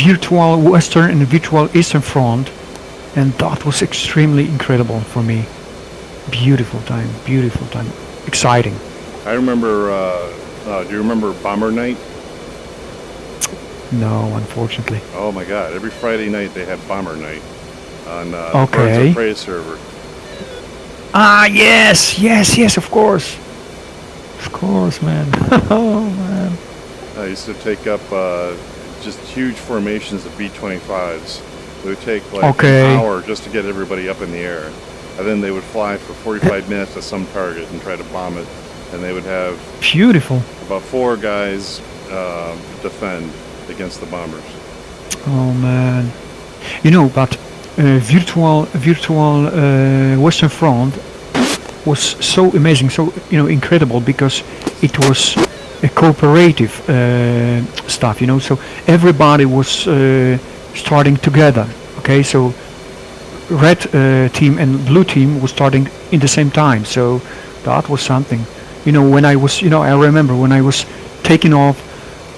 virtual Western and virtual Eastern Front, and that was extremely incredible for me. Beautiful time, exciting. I remember, do you remember Bomber Night? No, unfortunately. Oh my god, every Friday night they had Bomber Night on the Okay. Birds of Prey server. Ah, yes, of course. Of course, man. Oh, man. I used to take up just huge formations of B-25s. It would take like an hour just to get everybody up in the air. And then they would fly for 45 minutes to some target and try to bomb it. And they would have Beautiful. about 4 guys defend against the bombers. Oh, man. You know, but virtual Western Front was so amazing, so incredible, because it was a cooperative stuff, so everybody was starting together. Okay, so red team and blue team was starting in the same time, so that was something. When I was, I remember when I was taking off,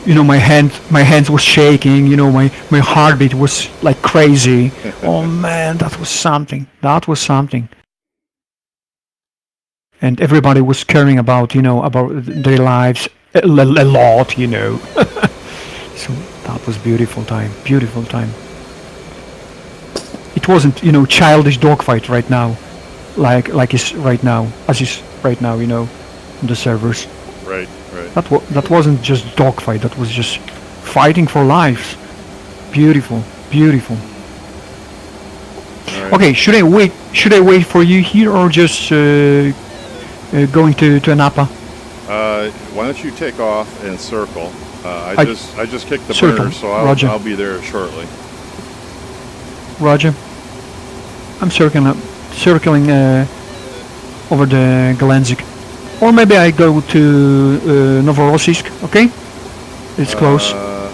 my hands was shaking, my heartbeat was like crazy. Oh man, that was something. And everybody was caring about, about their lives a lot, So that was beautiful time. It wasn't, childish dogfight right now, like is right now, as is right now, on the servers. Right. That wasn't just dogfight. That was just fighting for lives. Beautiful. Right. Okay, should I wait for you here, or just going to Anapa? Why don't you take off and circle? I just kicked the circle. burner, so I'll be there shortly. Roger. I'm circling over the Galenzik. Or maybe I go to Novorossiysk, okay? It's close. Alright,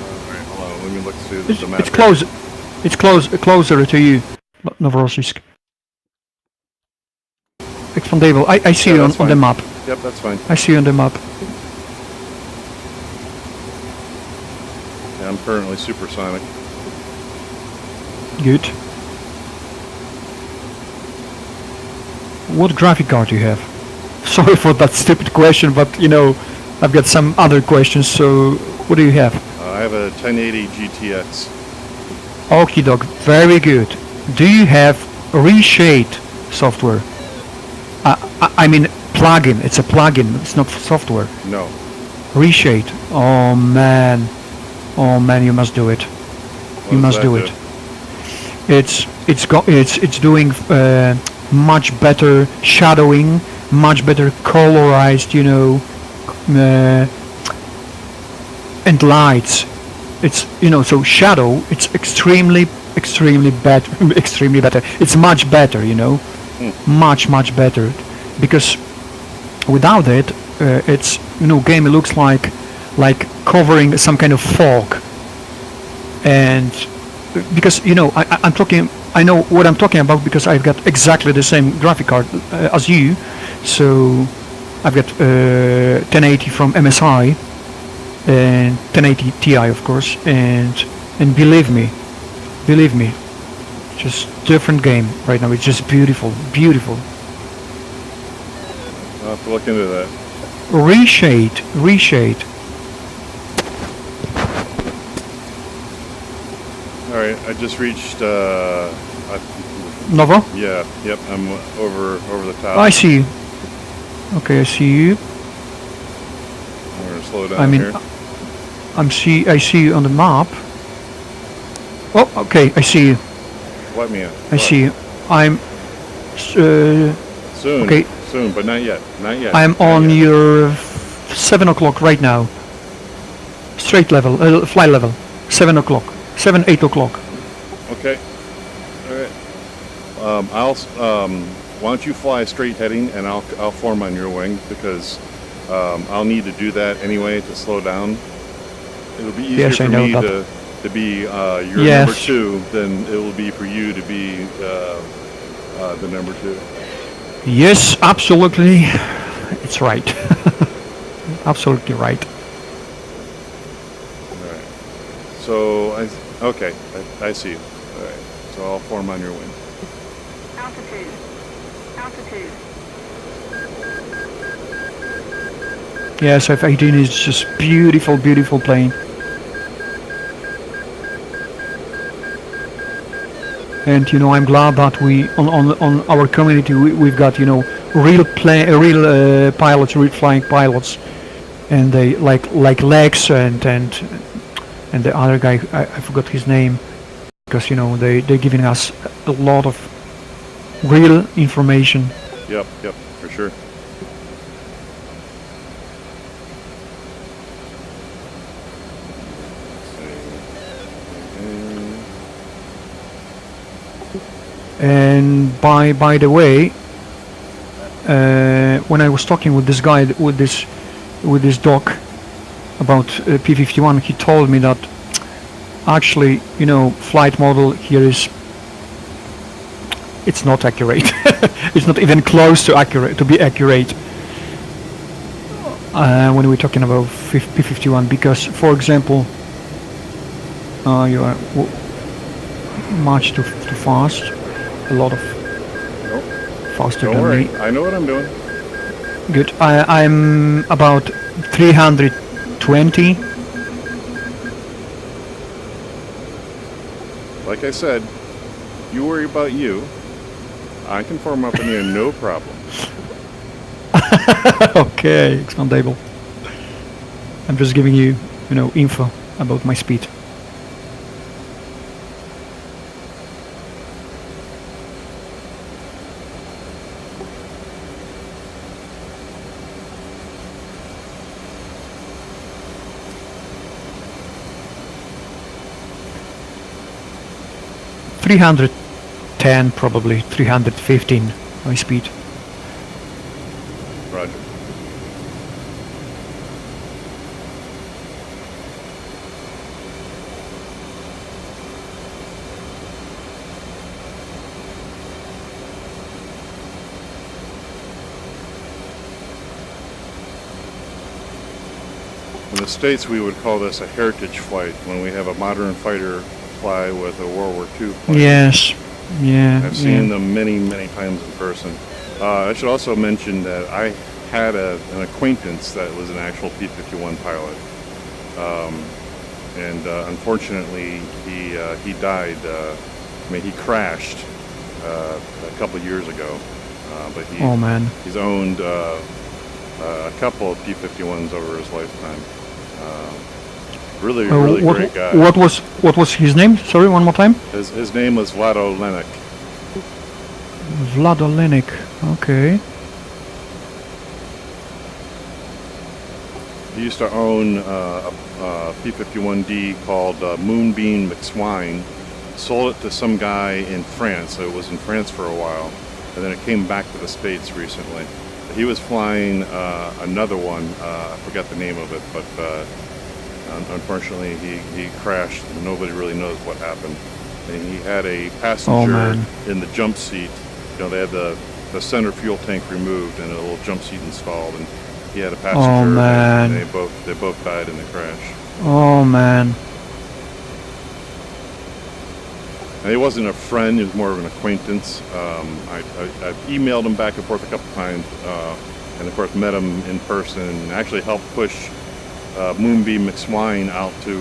hold on, let me look through the map. It's closer to you, Novorossiysk. Expandable. I see you on the map. Yep, that's fine. I see you on the map. Yeah, I'm currently supersonic. Good. What graphic card do you have? Sorry for that stupid question, but I've got some other questions, so what do you have? I have a 1080 GTX. Okie doke, very good. Do you have reshade software? I mean plugin, it's a plugin, it's not software. No. Reshade, oh man, you must do it. You must do it. It's doing much better shadowing, much better colorized, and lights. It's so shadow. It's extremely better. It's much better, much better, because without it, it's game looks like covering some kind of fog, and because I know what I'm talking about, because I've got exactly the same graphic card as you. So I've got 1080 from MSI and 1080 Ti, of course, and believe me, just different game right now. It's just beautiful. I'll have to look into that. Reshade. Alright, I just reached Nova? Yeah, yep, I'm over the top. I see you. Okay, I see you. I'm gonna slow down here. I see you on the map. Oh, okay, I see you. What, Mia? I see you. I'm soon. Okay. Soon, but not yet. I'm on your 7 o'clock right now. Straight level, fly level. 7 o'clock. 8 o'clock. Okay. Alright. Why don't you fly straight heading, and I'll form on your wing, because I'll need to do that anyway to slow down. It'll be easier for me to be your number 2 than it will be for you to be the number 2. Yes, absolutely. It's right. Absolutely right. Alright. So Okay, I see you. All right, so I'll form on your wing. Altitude. Altitude. Yes, F-18 is just beautiful, beautiful plane. And you know, I'm glad that we on our community we've got, you know, real pilots, real flying pilots, and they like Lex and the other guy, I forgot his name, because you know they're giving us a lot of real information. Yep, for sure. And by the way, when I was talking with this guy, with this doc about P-51, he told me that actually, you know, flight model here is, it's not accurate. It's not even close to accurate, to be accurate, when we're talking about P-51, because for example, you are much too fast, a lot of faster Don't than worry, me. I know what I'm doing. Good. I'm about 320. Like I said, you worry about you. I can form up in here, no problem. Okay, expandable. I'm just giving you, you know, info about my speed. .310 probably, 315 my speed. Roger. In the States, we would call this a heritage flight when we have a modern fighter fly with a World War II plane. Yes, yeah. I've seen them many, many times in person. I should also mention that I had an acquaintance that was an actual P-51 pilot. And unfortunately, he died. He crashed a couple years ago. But Oh man. he's owned a couple of P-51s over his lifetime. Really great guy. What was his name? Sorry, one more time. His name was Vlado Lenik. Vlado Lenik. Okay. He used to own a P-51D called Moonbeam McSwine. Sold it to some guy in France. So it was in France for a while, and then it came back to the States recently. He was flying another one. I forgot the name of it, but unfortunately he crashed. And nobody really knows what happened. And he had a passenger in the jump seat. You know, they had the center fuel tank removed and a little jump seat installed, and he had a passenger. Oh man. And they both died in the crash. Oh man. And he wasn't a friend; he was more of an acquaintance. I've emailed him back and forth a couple times, and of course met him in person. And actually helped push Moonbeam McSwine out to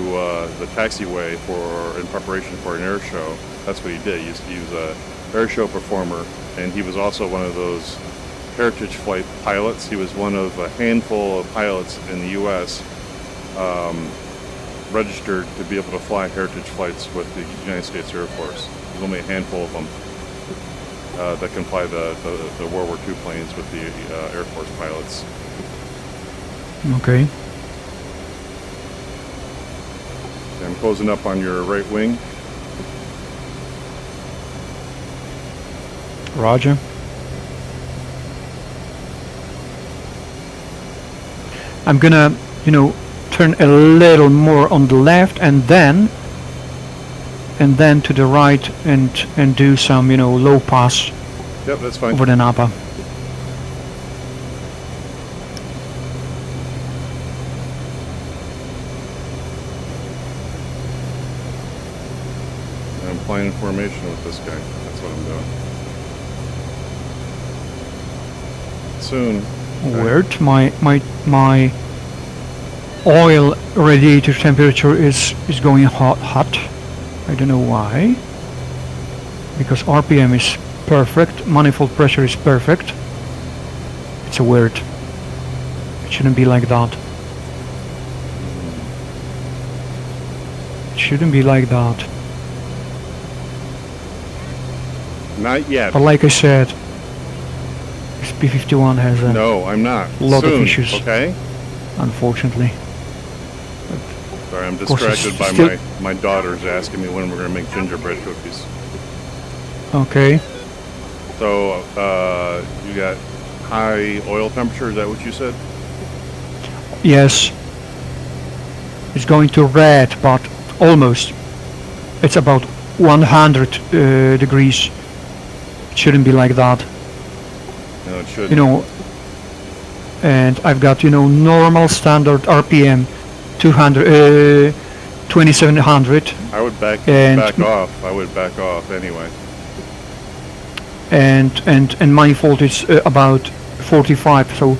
the taxiway in preparation for an air show. That's what he did. He was a air show performer, and he was also one of those heritage flight pilots. He was one of a handful of pilots in the U.S. Registered to be able to fly heritage flights with the United States Air Force. There's only a handful of them that can fly the World War II planes with the Air Force pilots. Okay. I'm closing up on your right wing. Roger. I'm gonna, you know, turn a little more on the left and then to the right and do some, you know, low pass. Yep, that's fine. Over the Napa. flying in formation with this guy. That's what I'm doing. Soon. Weird. My oil radiator temperature is going hot. I don't know why. Because RPM is perfect, manifold pressure is perfect. It's a weird. It shouldn't be like that. It shouldn't be like that. Not yet. But like I said, this P-51 has a No, I'm not. lot Soon, of issues, okay? unfortunately. Sorry, I'm course, it's distracted by still- my daughters asking me when we're going to make gingerbread cookies. Okay. So, you got high oil temperature, is that what you said? Yes. It's going to red, but almost. It's about 100 degrees. It shouldn't be like that. No, it should. You know, and I've got, you know, normal standard RPM 200 2700 I would back and- off. I would back off anyway. and manifold is about 45, so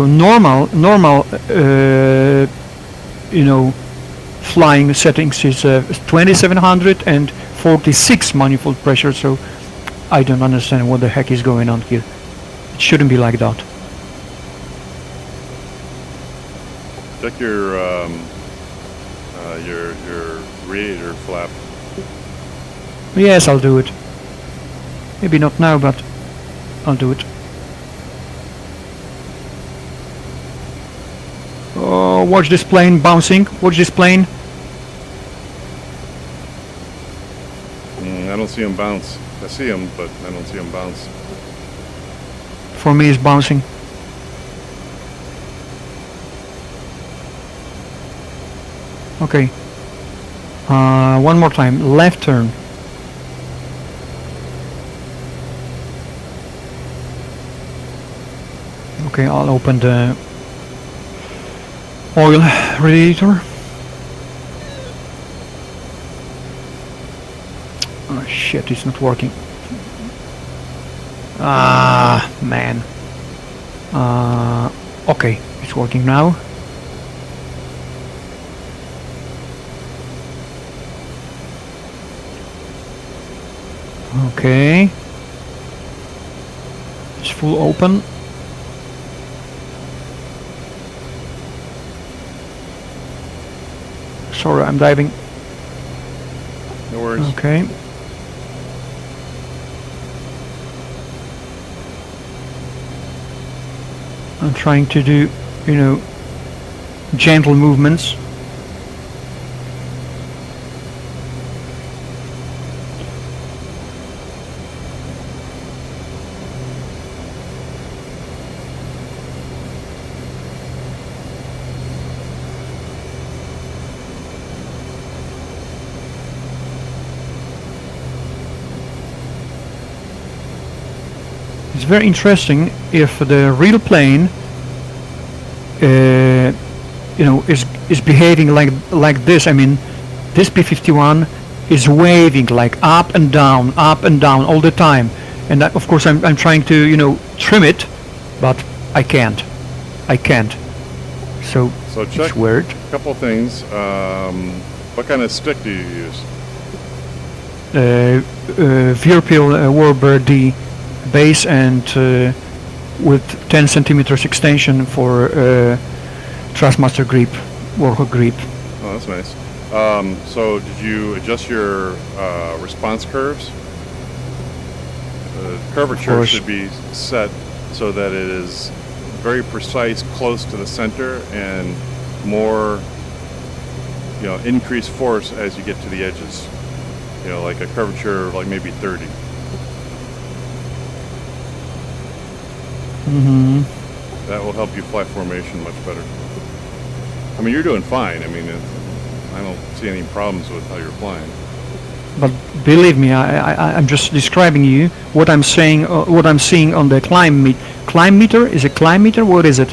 normal you know, flying settings is 2700 and 46 manifold pressure, so I don't understand what the heck is going on here. It shouldn't be like that. Check your radiator flap. Yes, I'll do it. Maybe not now, but I'll do it. Oh, watch this plane bouncing. Watch this plane. I don't see him bounce. I see him, but I don't see him bounce. For me, it's bouncing. Okay. One more time. Left turn. Okay, I'll open the oil radiator. Oh shit, it's not working. Ah, man. Okay, it's working now. Okay. It's full open. Sorry, I'm diving. No worries. Okay. I'm trying to do, you know, gentle movements. It's very interesting if the real plane, you know, is behaving like this. I mean, this P-51 is waving like up and down all the time, and of course I'm trying to, you know, trim it, but I can't. So check it's weird. a couple things. What kind of stick do you use? Virpil Warbird D base and with 10 centimeters extension for Thrustmaster grip, Warhawk grip. Oh, that's nice. So did you adjust your response curves? The curvature course. should be set so that it is very precise, close to the center, and more, you know, increased force as you get to the edges. You know, like a curvature of like maybe 30. Mm-hmm. That will help you fly formation much better. I mean, you're doing fine. I mean, I don't see any problems with how you're flying. But believe me, I'm just describing you what I'm saying, what I'm seeing on the climb meter. Is it climb meter? What is it?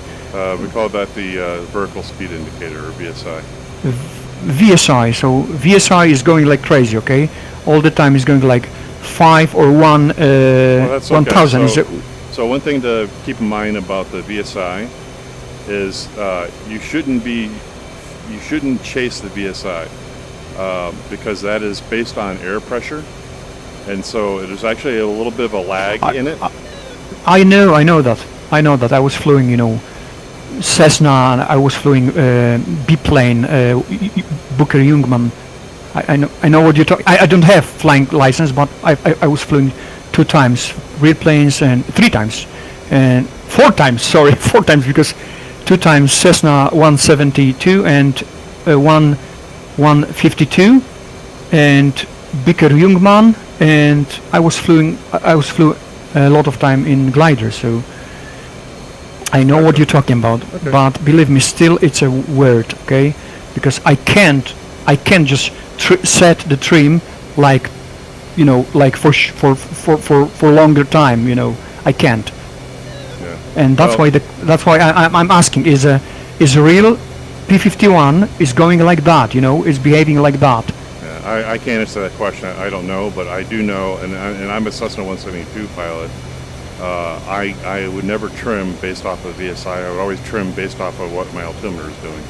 We call that the vertical speed indicator, or VSI. VSI. So VSI is going like crazy. Okay, all the time is going like 5 or 1 that's okay. 1000. So one thing to keep in mind about the VSI is you shouldn't chase the VSI because that is based on air pressure, and so there's actually a little bit of a lag in it. I know that. I was flying, Cessna, and I was flying biplane, Booker Jungmann. I know what you're talking. I don't have flying license, but I was flying 2 times real planes and 3 times and 4 times. Sorry, 4 times because 2 times Cessna 172 and 152 and Booker Jungmann, and I was flew a lot of time in glider, so I know what you're talking about. Okay. But believe me, still it's a word, okay? Because I can't just set the trim like, like for longer time, I can't. Yeah. And that's why I'm asking, is a real P-51 is going like that, is behaving like that? Yeah, I can't answer that question. I don't know, but I do know, and I'm a Cessna 172 pilot. I would never trim based off of VSI. I would always trim based off of what my altimeter is doing.